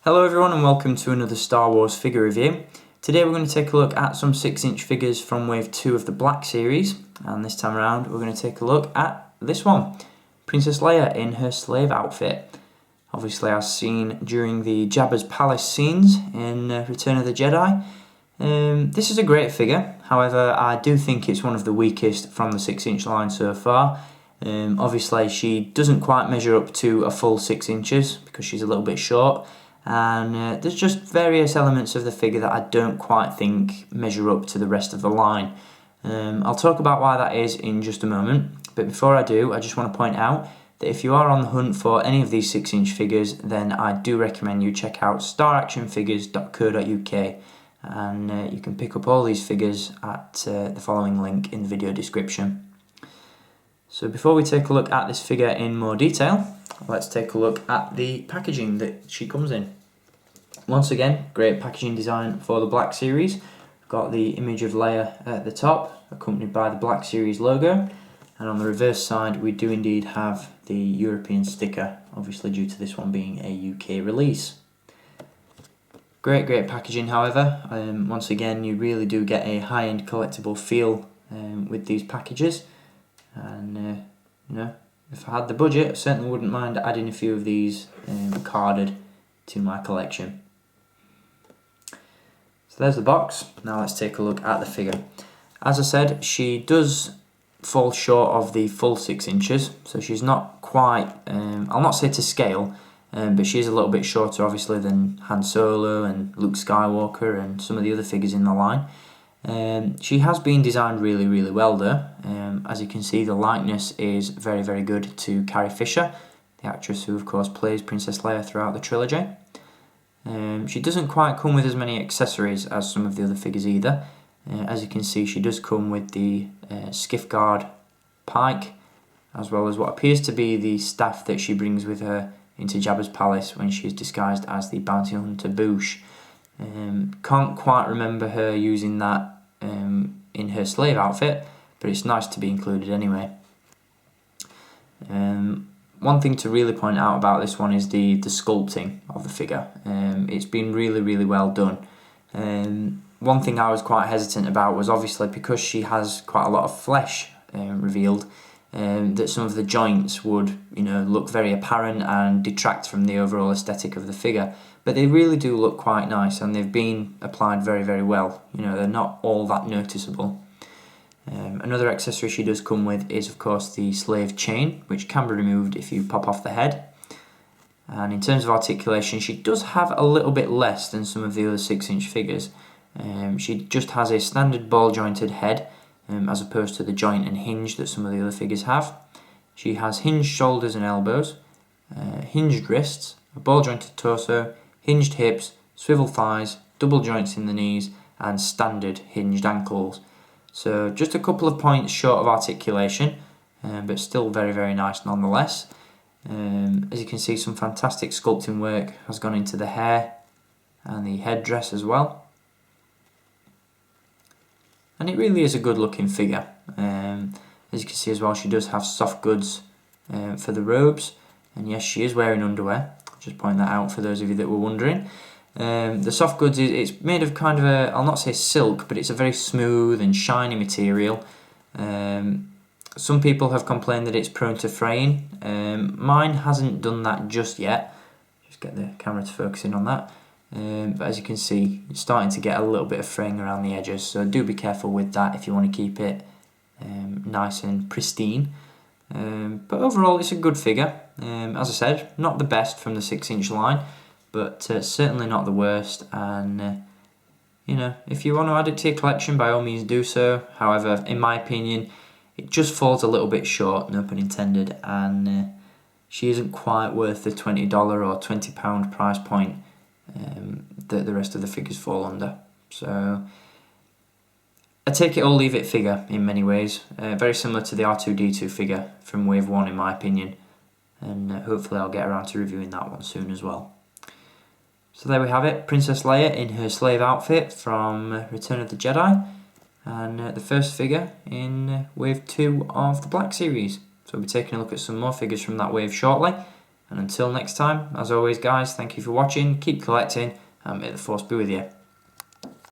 Hello everyone and welcome to another Star Wars figure review. Today we're going to take a look at some 6-inch figures from Wave 2 of the Black Series, and this time around we're going to take a look at this one, Princess Leia in her slave outfit. Obviously as seen during the Jabba's Palace scenes in Return of the Jedi. This is a great figure, however I do think it's one of the weakest from the 6-inch line so far. Obviously she doesn't quite measure up to a full 6 inches because she's a little bit short. And there's just various elements of the figure that I don't quite think measure up to the rest of the line. I'll talk about why that is in just a moment, but before I do, I just want to point out that if you are on the hunt for any of these 6-inch figures, then I do recommend you check out staractionfigures.co.uk, and you can pick up all these figures at the following link in the video description. So before we take a look at this figure in more detail, let's take a look at the packaging that she comes in. Once again, great packaging design for the Black Series. We've got the image of Leia at the top, accompanied by the Black Series logo. And on the reverse side, we do indeed have the European sticker, obviously due to this one being a UK release. Great packaging, however. Once again, you really do get a high-end collectible feel with these packages. And, if I had the budget, I certainly wouldn't mind adding a few of these carded to my collection. So there's the box. Now let's take a look at the figure. As I said, she does fall short of the full 6 inches, so she's not quite, I'll not say to scale, but she's a little bit shorter obviously than Han Solo and Luke Skywalker and some of the other figures in the line. She has been designed really well though. As you can see, the likeness is very good to Carrie Fisher, the actress who of course plays Princess Leia throughout the trilogy. She doesn't quite come with as many accessories as some of the other figures either. As you can see, she does come with the skiff guard pike, as well as what appears to be the staff that she brings with her into Jabba's palace when she is disguised as the bounty hunter Boushh. Can't quite remember her using that in her slave outfit, but it's nice to be included anyway. One thing to really point out about this one is the sculpting of the figure. It's been really well done. One thing I was quite hesitant about was obviously because she has quite a lot of flesh revealed, that some of the joints would look very apparent and detract from the overall aesthetic of the figure. But they really do look quite nice, and they've been applied very well. They're not all that noticeable. Another accessory she does come with is of course the slave chain, which can be removed if you pop off the head. And in terms of articulation, she does have a little bit less than some of the other 6-inch figures. She just has a standard ball jointed head, as opposed to the joint and hinge that some of the other figures have. She has hinged shoulders and elbows, hinged wrists, a ball jointed torso, hinged hips, swivel thighs, double joints in the knees, and standard hinged ankles. So just a couple of points short of articulation, but still very nice nonetheless. As you can see, some fantastic sculpting work has gone into the hair and the headdress as well. And it really is a good looking figure. As you can see as well, she does have soft goods for the robes, and yes, she is wearing underwear. Just point that out for those of you that were wondering. The soft goods, it's made of kind of a, I'll not say silk, but it's a very smooth and shiny material. Some people have complained that it's prone to fraying. Mine hasn't done that just yet. Just get the camera to focus in on that. But as you can see, it's starting to get a little bit of fraying around the edges, so do be careful with that if you want to keep it nice and pristine. But overall, it's a good figure. As I said, not the best from the 6-inch line, but certainly not the worst. And if you want to add it to your collection, by all means do so. However, in my opinion, it just falls a little bit short, no pun intended, and she isn't quite worth the $20 or £20 price point that the rest of the figures fall under. So a take it or leave it figure in many ways, very similar to the R2-D2 figure from Wave 1 in my opinion, and hopefully I'll get around to reviewing that one soon as well. So there we have it, Princess Leia in her slave outfit from Return of the Jedi, and the first figure in Wave 2 of the Black Series. So we'll be taking a look at some more figures from that wave shortly, And until next time, as always guys, thank you for watching, keep collecting, and may the Force be with you.